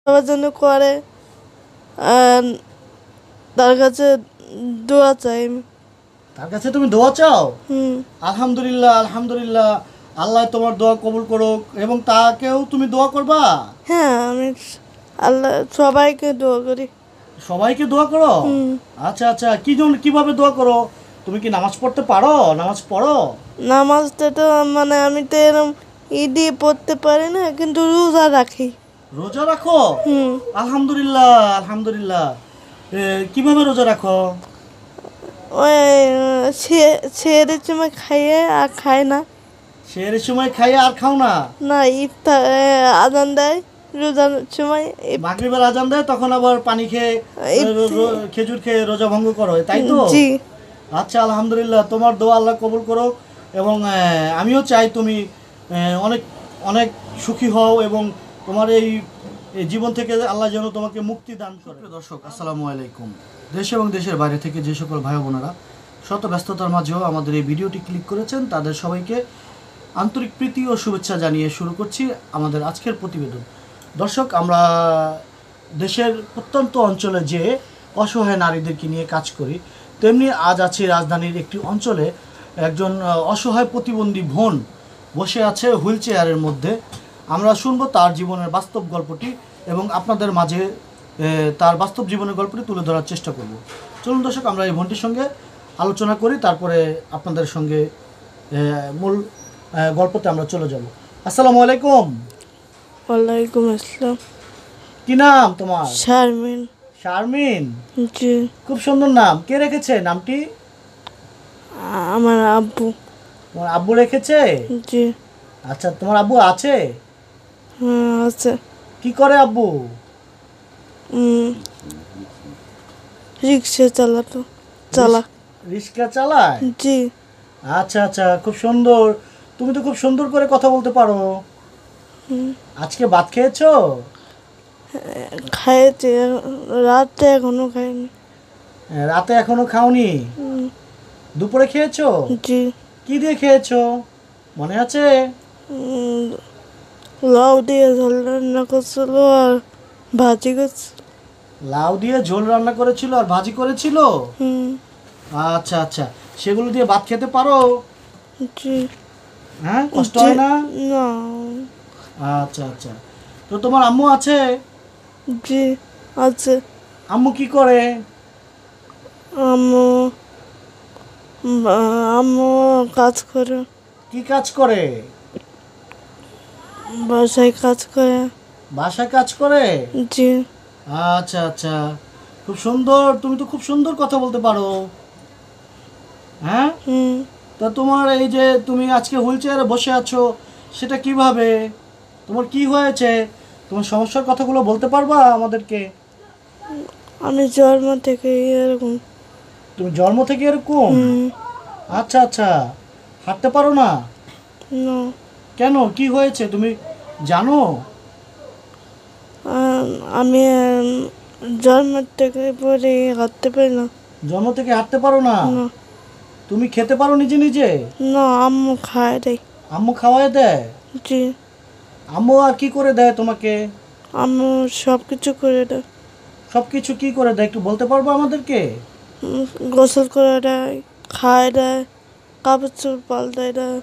সবার জন্য করে, আর তার কাছে দোয়া চাই আমি। তার কাছে তুমি দোয়া চাও? হুম। আলহামদুলিল্লাহ, আলহামদুলিল্লাহ। আল্লাহ তোমার দোয়া কবুল করুক। এবং তাকেও তুমি দোয়া করবা? হ্যাঁ, আমি আল্লাহ সবাইকে দোয়া করি। সবাইকে দোয়া করো? হুম। আচ্ছা আচ্ছা, কিভাবে দোয়া করো? তুমি কি নামাজ পড়তে পারো? নামাজ পড়ো? নামাজটা তো মানে আমি তো এরকম ঈদই পড়তে পারি না, কিন্তু রোজা রাখি। রোজা রাখো? হুম। আলহামদুলিল্লাহ, আলহামদুলিল্লাহ। কিভাবে রোজা রাখো? ওই সেহেরির সময় খাইয়ে আর খায় না। সেহরির সময় খাইয়ে আর খাও না? না, ইফতার আজান দেয় রোজার সময়। মাগরিবের আজান দেয়, তখন আবার পানি খেয়ে খেজুর খেয়ে রোজা ভঙ্গ করো, তাই তো? জি। আচ্ছা, আলহামদুলিল্লাহ। তোমার দোয়া আল্লাহ কবুল করো। এবং আমিও চাই তুমি অনেক অনেক সুখী হও এবং তোমার এই জীবন থেকে আল্লাহ যেন তোমাকে মুক্তি দান করে। দর্শক, আসসালামু আলাইকুম। দেশ এবং দেশের বাইরে থেকে যে সকল ভাই বোনেরা শত ব্যস্ততার মাঝেও আমাদের এই ভিডিওটি ক্লিক করেছেন, তাদের সবাইকে আন্তরিক প্রীতি ও শুভেচ্ছা জানিয়ে শুরু করছি আমাদের আজকের প্রতিবেদন। দর্শক, আমরা দেশের প্রত্যন্ত অঞ্চলে যে অসহায় নারীদেরকে নিয়ে কাজ করি, তেমনি আজ আছি রাজধানীর একটি অঞ্চলে। একজন অসহায় প্রতিবন্ধী বোন বসে আছে হুইল চেয়ারের মধ্যে। আমরা শুনবো তার জীবনের বাস্তব গল্পটি এবং আপনাদের মাঝে তার বাস্তব জীবনের গল্পটি তুলে ধরার চেষ্টা করব। চলুন দর্শক, আমরা এই বোনটির সঙ্গে আলোচনা করি, তারপরে আপনাদের সঙ্গে মূল গল্পতে আমরা চলে যাব। আসসালামু আলাইকুম। ওয়ালাইকুম আসসালাম। কি নাম তোমার? শারমিন। শারমিন? জি। খুব সুন্দর নাম। কে রেখেছে নামটি? আমার আব্বু। তোমার আব্বু রেখেছে? জি। আচ্ছা, তোমার আব্বু আছে? হ্যাঁ, আছে। কি করে আব্বু? রিক্সা চালা। রিক্সা চালায়? জি। আচ্ছা আচ্ছা, খুব সুন্দর। তুমি তো খুব সুন্দর করে কথা বলতে পারো। আজকে ভাত খেয়েছো? খাইছি, রাতে এখনো খাইনি। রাতে এখনো খাওনি? দুপুরে খেয়েছো? জি। কি দিয়ে খেয়েছো মনে আছে? লাউ দিয়ে ঝোল রান্না করছিল আর ভাজি করছিল। লাউ দিয়ে ঝোল রান্না করেছিল আর ভাজি করেছিল? আচ্ছা আচ্ছা, সেগুলো দিয়ে ভাত খেতে পারো? জি। হ্যাঁ, কষ্ট হয় না? না। আচ্ছা আচ্ছা, তো তোমার আম্মু আছে? জি, আছে। আম্মু কি করে? আম্মু আম্মু কাজ করে। কি কাজ করে? বাসায় কাজ করে। বাসায় কাজ করে? জি। আচ্ছা আচ্ছা, খুব সুন্দর। তুমি তো খুব সুন্দর কথা বলতে পারো। হ্যাঁ, তা তোমার এই যে তুমি আজকে হুইল চেয়ারে বসে আছো, সেটা কিভাবে? তোমার কি হয়েছে? তোমার সমস্যার কথাগুলো বলতে পারবা আমাদেরকে? আমি জন্ম থেকে এরকম। তুমি জন্ম থেকে এরকম? আচ্ছা আচ্ছা, হাঁটতে পারো না? না। কেন, কি হয়েছে তুমি জানো? আমি জন্ম থেকে পরে হাঁটতে পারি না। জন্ম থেকে হাঁটতে পারো না? না। তুমি খেতে পারো নিজে নিজে? না, আম্মু খায় দেয়। আম্মু খাওয়ায় দেয়? জি। আম্মু আর কি করে দেয় তোমাকে? আম্মু সব কিছু করে দেয়। সব কিছু কি করে দেয় একটু বলতে পারবো আমাদেরকে? গোসল করে দেয়, খায় দেয়, কাপড় চোপড় পাল্টায় দেয়।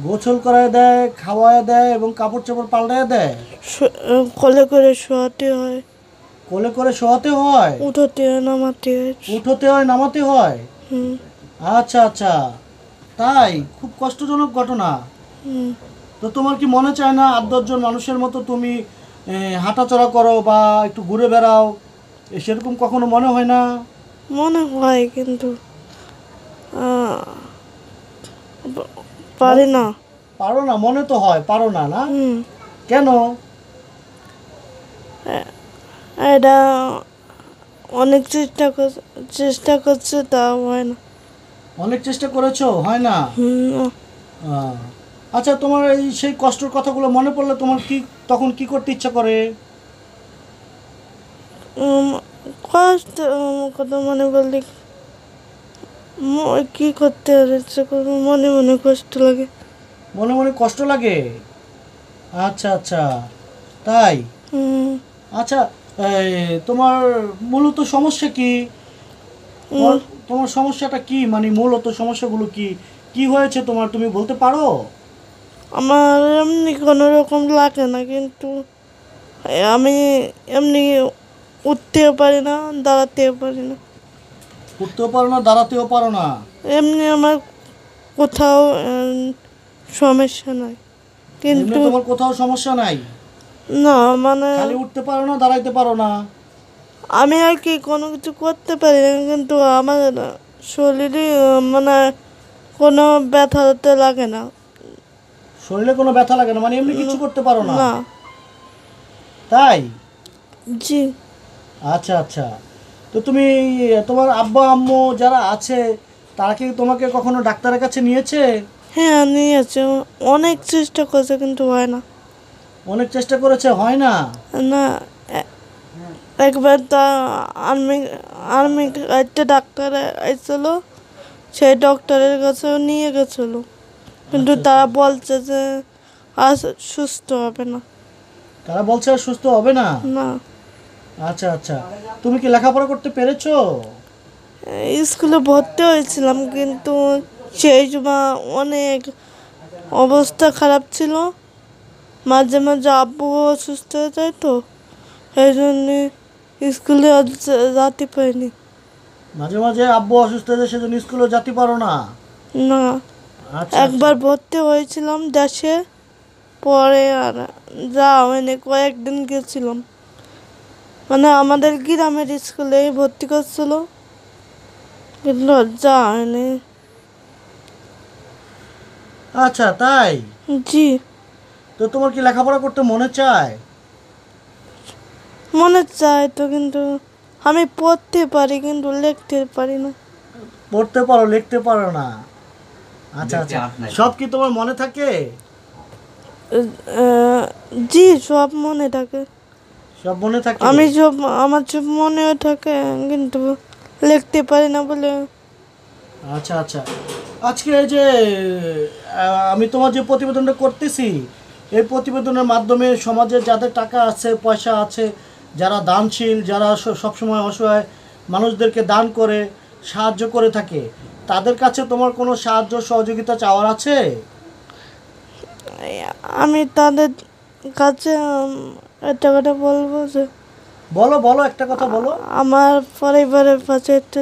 গোসল করায় দেয়, খাওয়ায় দেয় এবং কাপড় চোপড় পাল্টায় দেয়? কোলে করে শোয়াতে হয়। কোলে করে শোয়াতে হয়? উঠোতে হয়, নামাতে হয়। উঠোতে হয়, নামাতে হয়? আচ্ছা আচ্ছা, তাই? খুব কষ্টজনক ঘটনা। তো তোমার কি মনে চায় না ৮-১০ জন মানুষের মতো তুমি হাঁটাচলা করো বা একটু ঘুরে বেড়াও? সেরকম কখনো মনে হয় না? মনে হয়, কিন্তু পারি না। পারো না? মনে তো হয় পারো না, না? কেন? এটা অনেক চেষ্টা করছে, তাও হয় না। অনেক চেষ্টা করেছো, হয় না? আচ্ছা, তোমার এই সেই কষ্টের কথাগুলো মনে পড়লে তোমার কি তখন কি করতে ইচ্ছা করে? কষ্ট কথা মনে করলে কি করতে ইচ্ছে করে, মনে মনে কষ্ট লাগে। মনে মনে কষ্ট লাগে? আচ্ছা আচ্ছা, তাই? আচ্ছা, তোমার মূলত সমস্যা কি? তোমার সমস্যাটা কি, মানে মূলত সমস্যাগুলো কি কি হয়েছে তোমার, তুমি বলতে পারো? আমার এমনি কোনো রকম লাগে না, কিন্তু আমি এমনি উঠতেও পারি না, দাঁড়াতেও পারি না। উঠতেও পারো না, দাঁড়াতেও পারো না? এমনি আমার কোথাও সমস্যা নাই, এমনি কিন্তু তোমার কোথাও সমস্যা নাই? না মানে খালি উঠতে পারো না, দাঁড়াইতে পারো না? আমি আর কি কোনো কিছু করতে পারি না, কিন্তু আমার শরীরে মানে কোনো ব্যথা তো লাগে না। শরীরে কোনো ব্যথা লাগে না, মানে এমনি কিছু করতে পারো না? না। তাই? জি। আচ্ছা আচ্ছা। তো তুমি, তোমার আব্বা আম্মু যারা আছে তারা কি তোমাকে কখনো ডাক্তারের কাছে নিয়েছে? হ্যাঁ নিয়েছে, অনেক চেষ্টা করছে কিন্তু হয় না। অনেক চেষ্টা করেছে, হয় না? না, এ- একবার তা আর্মি আর্মি একটা ডাক্তার এসেছিল, সেই ডক্টরের কাছেও নিয়ে গেছিল, কিন্তু আচ্ছা, তারা আচ্ছা। বলছে যে আজ সুস্থ হবে না। তারা বলছে আর সুস্থ হবে না? না, আচ্ছা আচ্ছা। তুমি কি লেখাপড়া করতে পেরেছো? স্কুলে ভর্তি হয়েছিলাম, কিন্তু সেই সময় অনেক অবস্থা খারাপ ছিল, মাঝে মাঝে আব্বু অসুস্থ হয়ে যায়, তো সেই জন্যে স্কুলে আর যেতে পারিনি। মাঝে মাঝে আব্বু অসুস্থ হয়ে যায়, সেজন্য স্কুলে যেতে পারো না? না, আচ্ছা একবার আচ্ছা। ভর্তি হয়েছিলাম দেশে, পরে আর যাওয়া হয়নি, কয়েকদিন গেছিলাম, মানে আমাদের গ্রামের স্কুলে ভর্তি করছিল, কিন্তু আর যাওয়া হয়নি। আচ্ছা, তাই? জি, তো তোমার কি লেখাপড়া করতে মনে চায়? মনে চায় তো, কিন্তু আমি পড়তে পারি কিন্তু লিখতে পারি না। পড়তে পারো, লিখতে পারো না? আচ্ছা আচ্ছা। সব কি তোমার মনে থাকে? আহ, জি, সব মনে থাকে। সব মনে থাকে? আমি সব, আমার সব মনেও থাকে, কিন্তু লিখতে পারি না বলে। আচ্ছা আচ্ছা। আজকে এই যে আমি তোমার যে প্রতিবেদনটা করতেছি, এই প্রতিবেদনের মাধ্যমে সমাজে যাদের টাকা আছে, পয়সা আছে, যারা দানশীল, যারা সবসময় অসহায় মানুষদেরকে দান করে, সাহায্য করে থাকে, তাদের কাছে তোমার কোনো সাহায্য সহযোগিতা চাওয়ার আছে? আমি তাদের কাছে একটা কথা বলবো যে বলো বলো, একটা কথা বলো। আমার পরিবারের পাশে একটু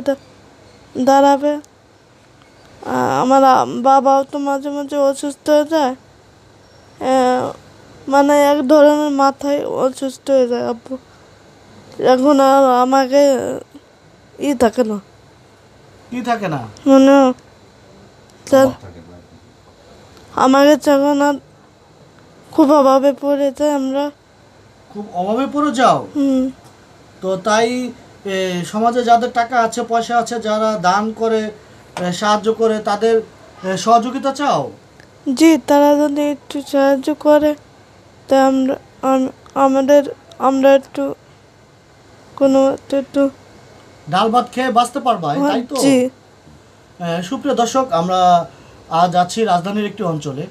দাঁড়াবে। আমার বাবাও তো মাঝে মাঝে অসুস্থ হয়ে যায়, মানে এক ধরনের মাথায় অসুস্থ হয়ে যায় আব্বু, এখন আর আমাকে থাকে না, কি থাকে না? মানে তার আমাকে যখন আর খুব অভাবে পড়ে যায় আমরা। খুব অভাবে পড়ে যাও? হুম। তো তাই সমাজে যাদের টাকা আছে, পয়সা আছে, যারা দান করে, সাহায্য করে, তাদের সহযোগিতা চাও? জি, তারা যদি একটু সাহায্য করে, তা আমরা আমাদের আমরা একটু কোনো একটু ডাল ভাত খেয়ে বাঁচতে পারবা, তাই তো? জি। সুপ্রিয় দর্শক, আমরা আজ আছি রাজধানীর একটি অঞ্চলে।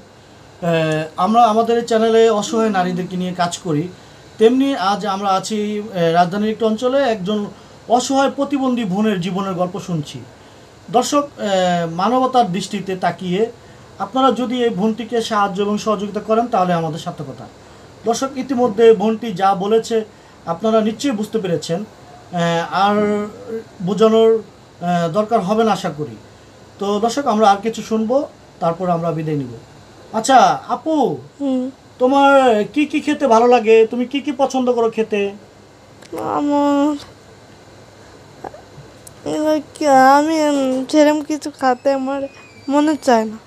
আমরা আমাদের এই চ্যানেলে অসহায় নারীদেরকে নিয়ে কাজ করি, তেমনি আজ আমরা আছি রাজধানীর একটি অঞ্চলে একজন অসহায় প্রতিবন্ধী বোনের জীবনের গল্প শুনছি। দর্শক, মানবতার দৃষ্টিতে তাকিয়ে আপনারা যদি এই বোনটিকে সাহায্য এবং সহযোগিতা করেন, তাহলে আমাদের সার্থকতা। দর্শক, ইতিমধ্যে বোনটি যা বলেছে আপনারা নিশ্চয়ই বুঝতে পেরেছেন, আর বোঝানোর দরকার হবে না আশা করি। তো দর্শক, আমরা আর কিছু শুনবো, তারপর আমরা বিদায় নিব। আচ্ছা আপু, হুম। তোমার কি কি খেতে ভালো লাগে, তুমি কি কি পছন্দ করো খেতে? আমার আমি সেরকম কিছু খাতে আমার মনে চায় না।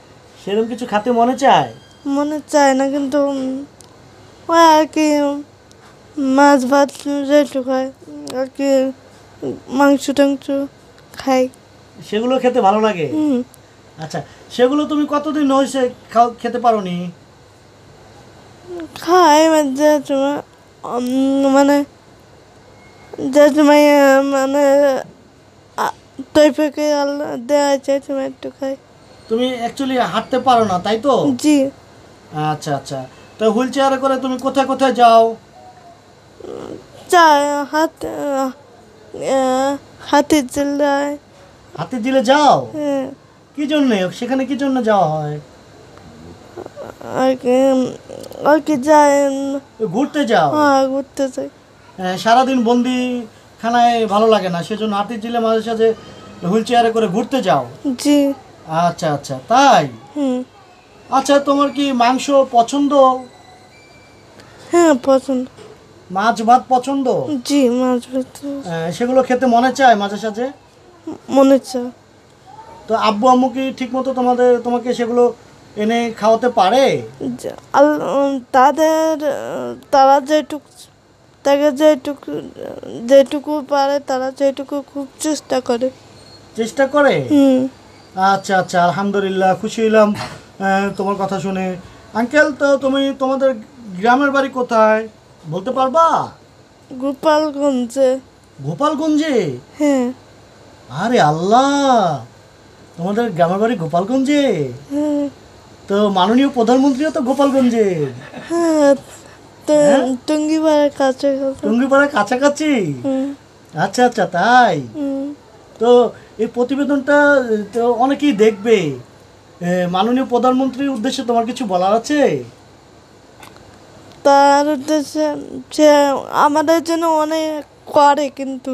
সেরকম কিছু খেতে মনে চায়? মনে চায় না, কিন্তু ওই আর কি মাছ ভাত যেটু খায় আর কি, মাংস টাংস খাই। সেগুলো খেতে ভালো লাগে? হুম। আচ্ছা, সেগুলো তুমি কতদিন হয়েছে খেতে পারো নি? খাই যে সময় মানে যে সময় মানে তৈফকে আল্লাহ দেওয়া যায় সময় একটু খাই। তুমি অ্যাকচুয়ালি হাঁটতে পারো না, তাই তো? জি। আচ্ছা আচ্ছা। তো হুইল চেয়ারে করে তুমি কোথায় কোথায় যাও? যায় হাতের জেলায়। হাতির ঝিলে যাও? হ্যাঁ, কি জন্যে সেখানে কি জন্য যাওয়া হয়? আর কি আর কি যায়। ঘুরতে যাও? হ্যাঁ, ঘুরতে যাই। সারাদিন বন্দি খানায় ভালো লাগে না, সেজন্য হাতির ঝিলে মাঝে সাঝে হুইল চেয়ারে করে ঘুরতে যাও? জি। আচ্ছা আচ্ছা, তাই? হুম। আচ্ছা, তোমার কি মাংস পছন্দ? হ্যাঁ, পছন্দ। মাছ ভাত পছন্দ? জি, মাছ ভাত সেগুলো খেতে মনে চায় মাঝে সাঝে? মনে চায়। তো আব্বু আম্মু কি ঠিক মতো তোমাকে সেগুলো এনে খাওয়াতে পারে? তাদের তারা যেটুকু তাকে যেটুকু পারে তারা যেটুকু খুব চেষ্টা করে। চেষ্টা করে? হুম। আচ্ছা আচ্ছা, আলহামদুলিল্লাহ, খুশি হইলাম তোমার কথা শুনে। আঙ্কেল, তো তোমাদের গ্রামের বাড়ি কোথায় বলতে পারবা? গোপালগঞ্জে। গোপালগঞ্জে? হ্যাঁ। আরে আল্লাহ, তোমাদের গ্রামের বাড়ি গোপালগঞ্জে? হ্যাঁ। তো মাননীয় প্রধানমন্ত্রীও তো গোপালগঞ্জে? হ্যাঁ, হ্যাঁ? টঙ্গিপাড়ার কাছে। টঙ্গিপাড়ার কাছাকাছি? হুম। আচ্ছা আচ্ছা, তাই? হুম। তো এই প্রতিবেদনটা তো অনেকেই দেখবে। মাননীয় প্রধানমন্ত্রীর উদ্দেশ্যে তোমার কিছু বলার আছে? তার উদ্দেশ্যে সে আমাদের জন্য অনেক করে, কিন্তু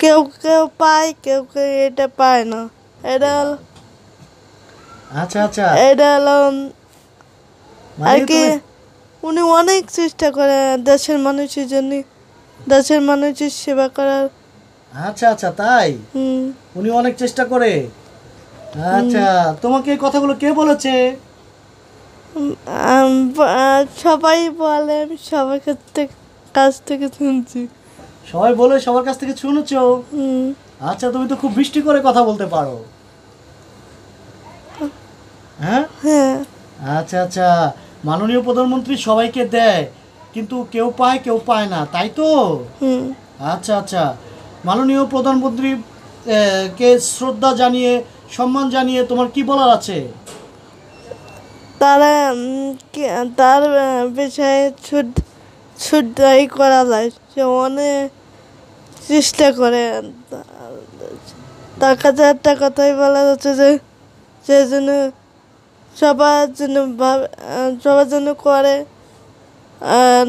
কেউ কেউ পায়, কেউ কেউ এটা পায় না। এটা হলো আচ্ছা আচ্ছা, এটা হলো মানে আর কি তুমি- উনি অনেক চেষ্টা করে দেশের মানুষের জন্য, দেশের মানুষের সেবা করার। আচ্ছা আচ্ছা, তাই? হুম। উনি অনেক চেষ্টা করে? আচ্ছা, তোমাকে এই কথাগুলো কে বলেছে? সবাই বলে, আমি সবার কাছ থেকে শুনছি। সবাই বলে সবার কাছ থেকে শুনেছো? হুম। আচ্ছা, তুমি তো খুব বৃষ্টি করে কথা বলতে পারো। হ্যাঁ? হ্যাঁ। আচ্ছা আচ্ছা, মাননীয় প্রধানমন্ত্রী সবাইকে দেয়, কিন্তু কেউ পায় কেউ পায় না, তাই তো? হুম। আচ্ছা আচ্ছা, মাননীয় প্রধানমন্ত্রী কে শ্রদ্ধা জানিয়ে, সম্মান জানিয়ে তোমার কি বলার আছে? তারা তার বিষয়ে শুদ্ধাই করা যায়, সে অনেক চেষ্টা করে। তার কাছে একটা কথাই বলা যাচ্ছে যে সে জন্য সবার জন্য করে। আর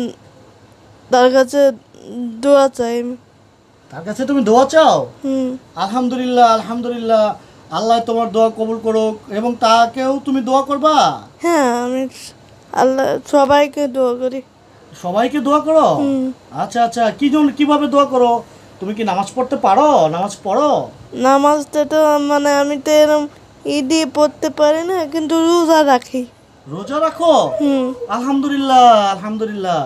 তার কাছে দোয়া চাই আমি। তার কাছে তুমি দোয়া চাও? হুম। আলহামদুলিল্লাহ আলহামদুলিল্লাহ, আল্লাহ তোমার দোয়া কবুল করুক। এবং তাকেও তুমি দোয়া করবা? হ্যাঁ, আমি আল্লাহ সবাইকে দোয়া করি। সবাইকে দোয়া করো? হুম। আচ্ছা আচ্ছা, কিভাবে দোয়া করো? তুমি কি নামাজ পড়তে পারো? নামাজ পড়ো? নামাজটা তো মানে আমি তো এরকম ঈদে পড়তে পারি না, কিন্তু রোজা রাখি। রোজা রাখো? হুম। আলহামদুলিল্লাহ আলহামদুলিল্লাহ।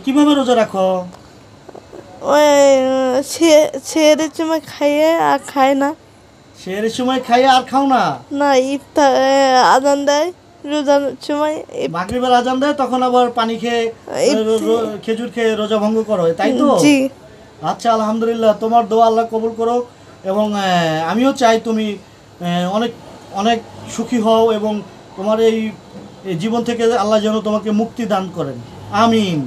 কিভাবে রোজা রাখো? ওই সেরের সময় খাইয়ে আর খায় না। সেহরির সময় খাইয়ে আর খাও না? না, ইফতার আজান দেয় রোজার সময়। মাগরিবের আজান দেয়, তখন আবার পানি খেয়ে খেজুর খেয়ে রোজা ভঙ্গ করো, তাই তো? জি। আচ্ছা, আলহামদুলিল্লাহ, তোমার দোয়া আল্লাহ কবুল করো। এবং আমিও চাই তুমি অনেক অনেক সুখী হও, এবং তোমার এই জীবন থেকে আল্লাহ যেন তোমাকে মুক্তি দান করেন। আমিন।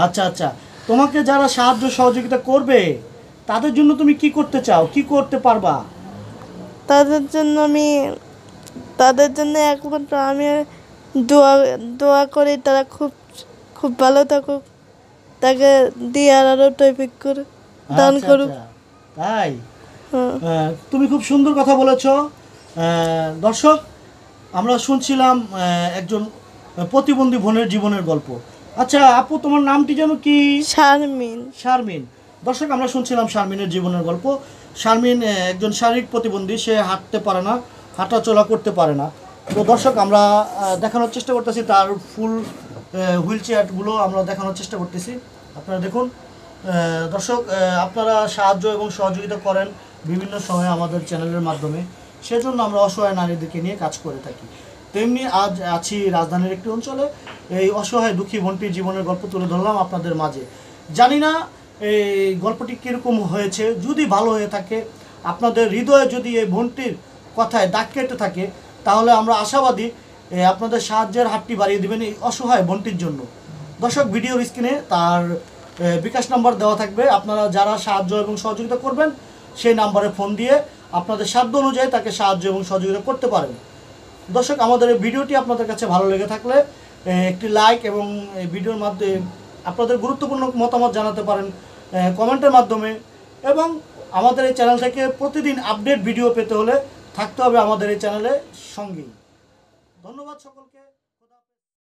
আচ্ছা আচ্ছা, তোমাকে যারা সাহায্য সহযোগিতা করবে তাদের জন্য তুমি কি করতে চাও, কি করতে পারবা? তাদের জন্য একমাত্র আমি দোয়া দোয়া করি, তারা খুব খুব ভালো থাকুক, তাকে দিয়ে আরও তৌফিক করে দান আচ্ছা, করুক। আচ্ছা, তাই? হ্যাঁ। তুমি খুব সুন্দর কথা বলেছ। দর্শক, আমরা শুনছিলাম একজন প্রতিবন্ধী বোনের জীবনের গল্প। আচ্ছা আপু, তোমার নামটি যেন কি? শারমিন। শারমিন। দর্শক, আমরা শুনছিলাম শারমিনের জীবনের গল্প। শারমিন একজন শারীরিক প্রতিবন্ধী, সে হাঁটতে পারে না, হাঁটাচলা করতে পারে না। তো দর্শক, আমরা দেখানোর চেষ্টা করতেছি তার ফুল হুইল চেয়ারগুলো আমরা দেখানোর চেষ্টা করতেছি। আপনারা দেখুন। দর্শক, আপনারা সাহায্য এবং সহযোগিতা করেন বিভিন্ন সময় আমাদের চ্যানেলের মাধ্যমে, সেজন্য আমরা অসহায় নারীদেরকে নিয়ে কাজ করে থাকি। তেমনি আজ আছি রাজধানীর একটি অঞ্চলে, এই অসহায় দুঃখী বোনটির জীবনের গল্প তুলে ধরলাম আপনাদের মাঝে। জানি না এই গল্পটি কীরকম হয়েছে, যদি ভালো হয়ে থাকে, আপনাদের হৃদয়ে যদি এই বোনটির কথায় দাগ কেটে থাকে, তাহলে আমরা আশাবাদী আপনাদের সাহায্যের হাতটি বাড়িয়ে দেবেন এই অসহায় বোনটির জন্য। দর্শক, ভিডিওর স্ক্রিনে তার বিকাশ নাম্বার দেওয়া থাকবে। আপনারা যারা সাহায্য এবং সহযোগিতা করবেন সেই নাম্বারে ফোন দিয়ে আপনাদের সাধ্য অনুযায়ী তাকে সাহায্য এবং সহযোগিতা করতে পারেন। দর্শক, আমাদের এই ভিডিওটি আপনাদের কাছে ভালো লেগে থাকলে একটি লাইক এবং এই ভিডিওর মাধ্যমে আপনাদের গুরুত্বপূর্ণ মতামত জানাতে পারেন কমেন্টের মাধ্যমে। এবং আমাদের এই চ্যানেল থেকে প্রতিদিন আপডেট ভিডিও পেতে হলে থাকতে হবে আমাদের এই চ্যানেলে সঙ্গেই। ধন্যবাদ সকলকে।